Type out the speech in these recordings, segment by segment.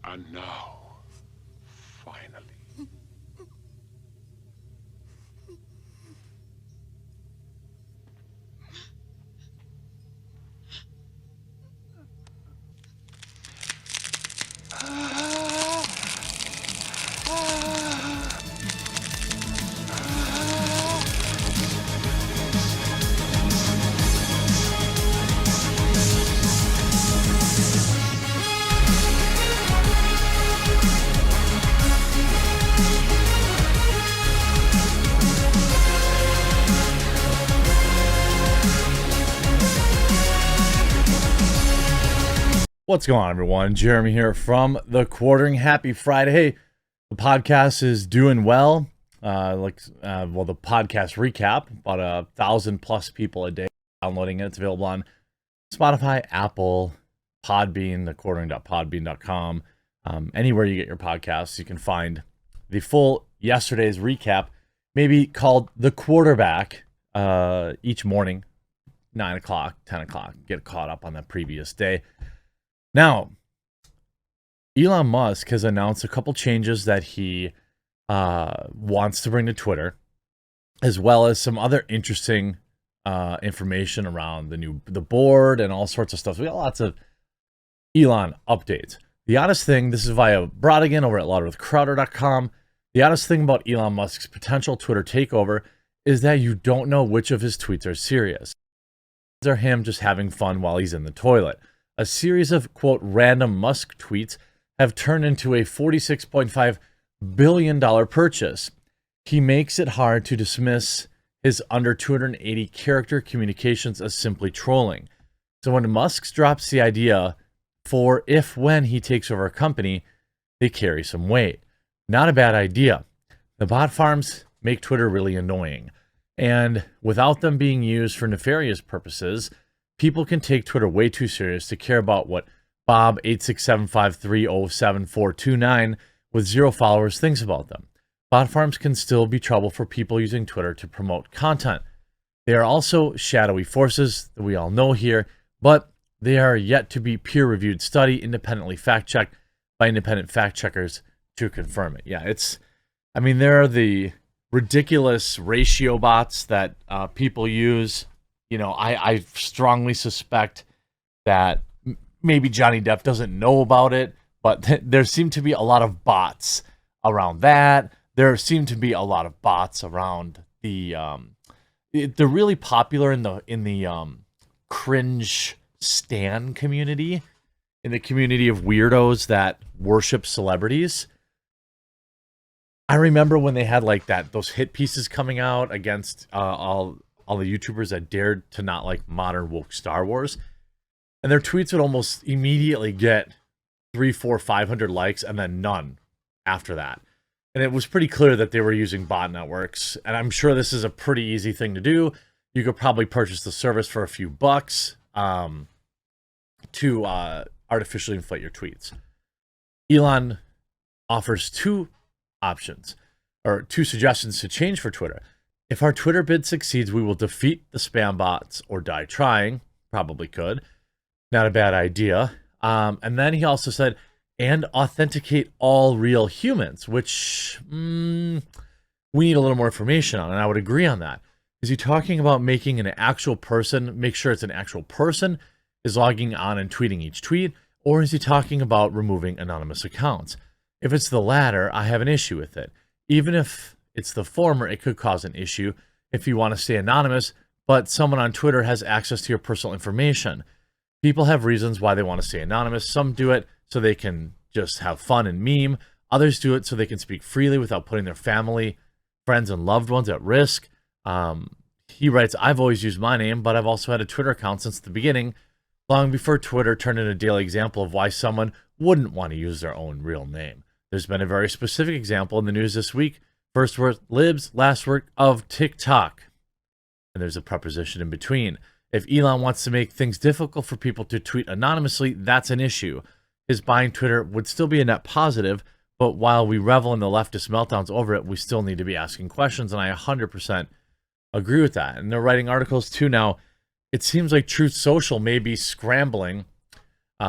And now, finally. What's going on, everyone? Jeremy here from The Quartering. Happy Friday. Hey, the podcast is doing well. The podcast recap, about 1,000+ people a day downloading it. It's available on Spotify, Apple, Podbean, thequartering.podbean.com. Anywhere you get your podcasts, you can find the full yesterday's recap, maybe called The Quarterback, each morning, 9 o'clock, 10 o'clock. Get caught up on the previous day. Now, Elon Musk has announced a couple changes that he wants to bring to Twitter, as well as some other interesting information around the board and all sorts of stuff. So we got lots of Elon updates. The oddest thing, this is via Brodigan over at louderwithcrowder.com. The oddest thing about Elon Musk's potential Twitter takeover is that you don't know which of his tweets are serious. These are him just having fun while he's in the toilet. A series of, quote, random Musk tweets have turned into a $46.5 billion purchase. He makes it hard to dismiss his under 280 character communications as simply trolling. So when Musk drops the idea for when he takes over a company, they carry some weight. Not a bad idea. The bot farms make Twitter really annoying. And without them being used for nefarious purposes, people can take Twitter way too serious to care about what Bob 86753077429 with 0 followers thinks about them. Bot farms can still be trouble for people using Twitter to promote content. They are also shadowy forces that we all know here, but they are yet to be peer-reviewed study, independently fact-checked by independent fact-checkers to confirm it. Yeah, there are the ridiculous ratio bots that people use. You know, I strongly suspect that maybe Johnny Depp doesn't know about it, but there seem to be a lot of bots around that. There seem to be a lot of bots around they're really popular in the cringe stan community, in the community of weirdos that worship celebrities. I remember when they had like those hit pieces coming out against all the YouTubers that dared to not like modern woke Star Wars, and their tweets would almost immediately get 300, 400, 500 likes and then none after that. And it was pretty clear that they were using bot networks. And I'm sure this is a pretty easy thing to do. You could probably purchase the service for a few bucks to artificially inflate your tweets. Elon offers two suggestions to change for Twitter. If our Twitter bid succeeds, we will defeat the spam bots or die trying. Probably could. Not a bad idea. And then he also said, and authenticate all real humans, which we need a little more information on. And I would agree on that. Is he talking about making an actual person, make sure it's an actual person is logging on and tweeting each tweet? Or is he talking about removing anonymous accounts? If it's the latter, I have an issue with it. Even if it's the former, it could cause an issue if you want to stay anonymous, but someone on Twitter has access to your personal information. People have reasons why they want to stay anonymous. Some do it so they can just have fun and meme. Others do it so they can speak freely without putting their family, friends, and loved ones at risk. He writes, I've always used my name, but I've also had a Twitter account since the beginning, long before Twitter turned into a daily example of why someone wouldn't want to use their own real name. There's been a very specific example in the news this week. First word libs, last word of TikTok. And there's a preposition in between. If Elon wants to make things difficult for people to tweet anonymously, that's an issue. His buying Twitter would still be a net positive, but while we revel in the leftist meltdowns over it, we still need to be asking questions, and I 100% agree with that. And they're writing articles too now. It seems like Truth Social may be scrambling.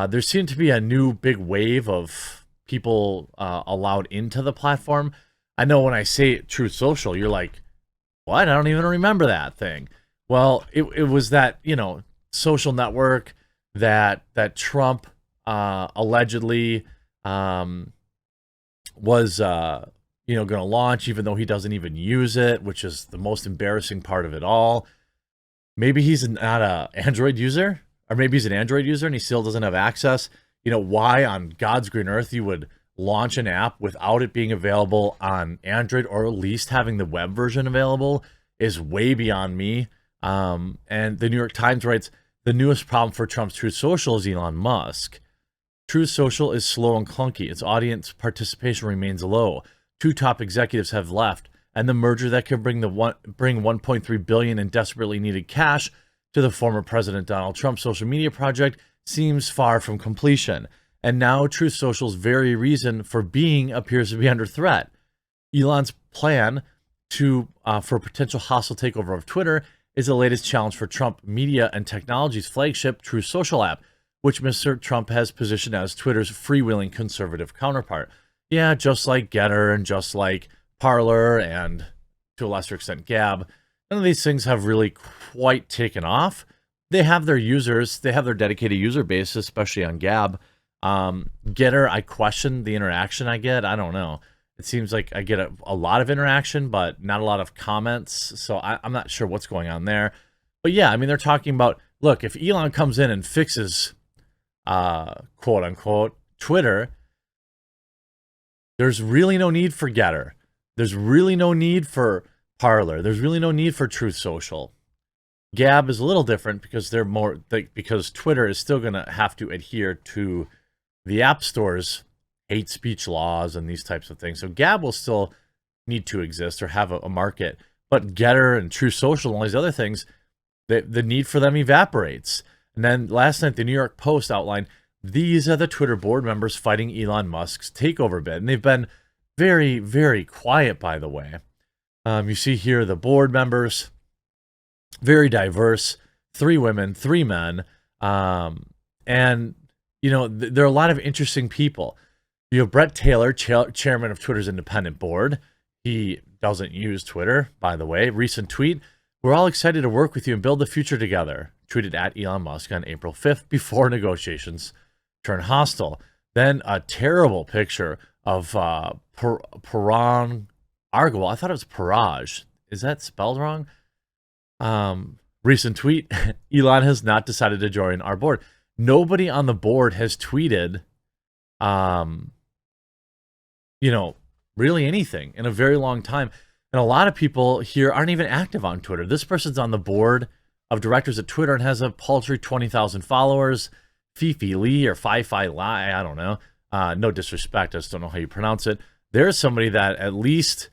There seemed to be a new big wave of people allowed into the platform. I know when I say Truth Social, you're like, what? I don't even remember that thing. Well, it was that, social network that Trump allegedly was going to launch, even though he doesn't even use it, which is the most embarrassing part of it all. Maybe he's not a Android user, or maybe he's an Android user and he still doesn't have access. Why on God's green earth you would launch an app without it being available on Android, or at least having the web version available, is way beyond me. And the New York Times writes, the newest problem for Trump's Truth Social is Elon Musk. Truth Social is slow and clunky. Its audience participation remains low. 2 top executives have left, and the merger that could bring bring 1.3 billion in desperately needed cash to the former President Donald Trump's social media project seems far from completion. And now Truth Social's very reason for being appears to be under threat. Elon's plan for a potential hostile takeover of Twitter is the latest challenge for Trump Media and Technology's flagship Truth Social app, which Mr. Trump has positioned as Twitter's freewheeling conservative counterpart. Yeah, just like Getter and just like Parler and to a lesser extent Gab, none of these things have really quite taken off. They have their users, they have their dedicated user base, especially on Gab. Getter, I question the interaction I get. I don't know. It seems like I get a lot of interaction, but not a lot of comments. So I'm not sure what's going on there. But yeah, I mean, they're talking about, look, if Elon comes in and fixes, quote unquote, Twitter, there's really no need for Getter. There's really no need for Parler. There's really no need for Truth Social. Gab is a little different because they're more because Twitter is still going to have to adhere to the App Store's hate speech laws and these types of things. So Gab will still need to exist or have a market. But Getter and Truth Social and all these other things, the need for them evaporates. And then last night, the New York Post outlined, these are the Twitter board members fighting Elon Musk's takeover bid. And they've been very, very quiet, by the way. You see here the board members, very diverse, 3 women, 3 men. And, there are a lot of interesting people. You have Brett Taylor, chairman of Twitter's independent board. He doesn't use Twitter, by the way. Recent tweet, we're all excited to work with you and build the future together. Tweeted at Elon Musk on April 5th before negotiations turn hostile. Then a terrible picture of Parag Argawal. I thought it was Paraj. Is that spelled wrong? Recent tweet, Elon has not decided to join our board. Nobody on the board has tweeted, really anything in a very long time. And a lot of people here aren't even active on Twitter. This person's on the board of directors at Twitter and has a paltry 20,000 followers. Fifi Lee or Fi Lai, I don't know. No disrespect, I just don't know how you pronounce it. There's somebody that at least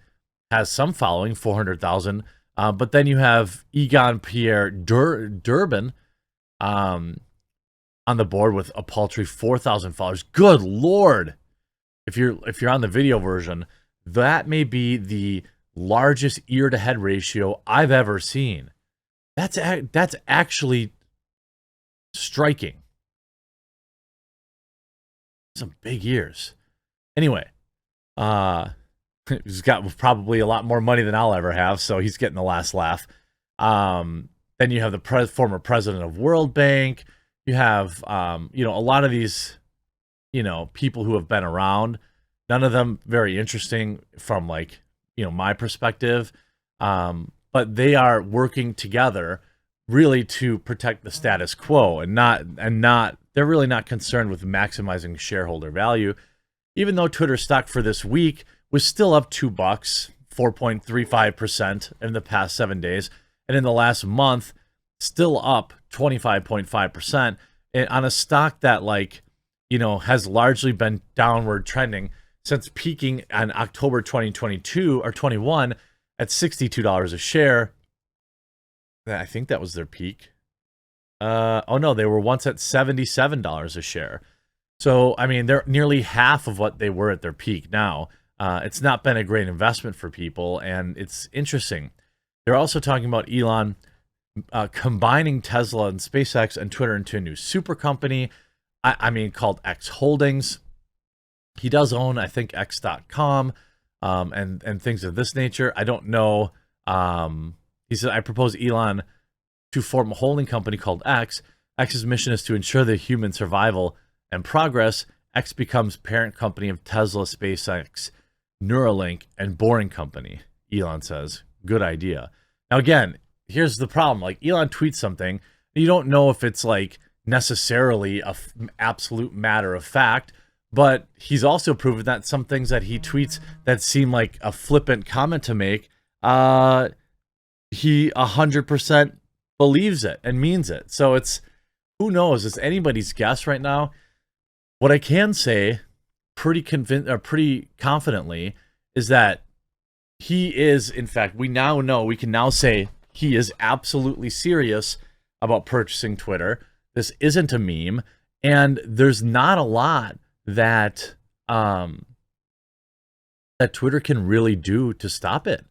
has some following, 400,000. But then you have Egon Pierre Durbin on the board with a paltry 4,000 followers. Good Lord. If you're on the video version, that may be the largest ear to head ratio I've ever seen. That's actually striking. Some big ears. Anyway, he's got probably a lot more money than I'll ever have, so he's getting the last laugh. Then you have the former president of World Bank. You have, a lot of these, people who have been around. None of them very interesting from my perspective. But they are working together really to protect the status quo and not they're really not concerned with maximizing shareholder value. Even though Twitter stock for this week was still up $2, 4.35% in the past 7 days. And in the last month, still up 25.5%. And on a stock that has largely been downward trending since peaking on October 2022 or 21 at $62 a share. I think that was their peak. Oh no, they were once at $77 a share. So, I mean, they're nearly half of what they were at their peak now. It's not been a great investment for people, and it's interesting. They're also talking about Elon combining Tesla and SpaceX and Twitter into a new super company, called X Holdings. He does own, I think, X.com, and things of this nature. I don't know. He said, I propose Elon to form a holding company called X. X's mission is to ensure the human survival and progress. X becomes parent company of Tesla, SpaceX, Neuralink, and Boring Company, Elon says. Good idea. Now, again, here's the problem. Like, Elon tweets something. You don't know if it's, like, necessarily a absolute matter of fact, but he's also proven that some things that he tweets that seem like a flippant comment to make, he 100% believes it and means it. So it's, who knows? It's anybody's guess right now. What I can say pretty confidently is that he is, in fact, we can now say he is absolutely serious about purchasing Twitter. This isn't a meme, and there's not a lot that that Twitter can really do to stop it.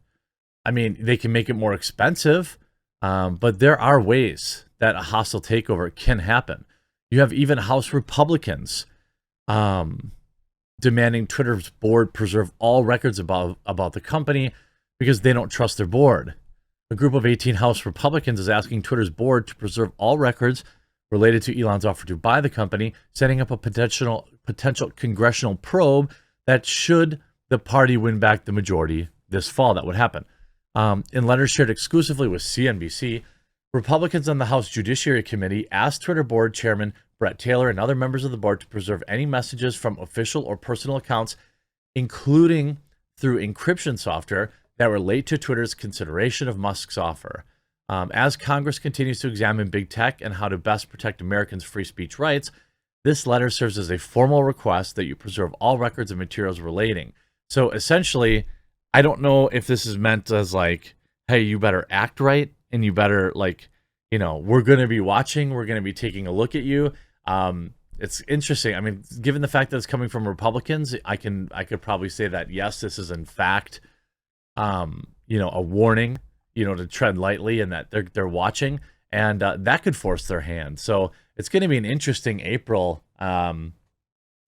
I mean, they can make it more expensive, but there are ways that a hostile takeover can happen. You have even House Republicans demanding Twitter's board preserve all records about the company because they don't trust their board. A group of 18 House Republicans is asking Twitter's board to preserve all records related to Elon's offer to buy the company, setting up a potential congressional probe that, should the party win back the majority this fall, that would happen. In letters shared exclusively with CNBC, Republicans on the House Judiciary Committee asked Twitter board chairman Brett Taylor and other members of the board to preserve any messages from official or personal accounts, including through encryption software, that relate to Twitter's consideration of Musk's offer. As Congress continues to examine big tech and how to best protect Americans' free speech rights, this letter serves as a formal request that you preserve all records and materials relating. So essentially, I don't know if this is meant as like, hey, you better act right, and you better, like, you know, we're going to be watching, we're going to be taking a look at you. It's interesting. I mean, given the fact that it's coming from Republicans, I could probably say that, yes, this is in fact, you know, a warning, you know, to tread lightly, and that they're watching, and that could force their hand. So it's going to be an interesting April, the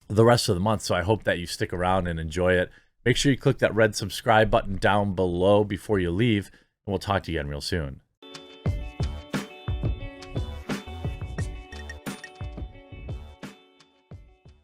rest of the month. So I hope that you stick around and enjoy it. Make sure you click that red subscribe button down below before you leave, and we'll talk to you again real soon.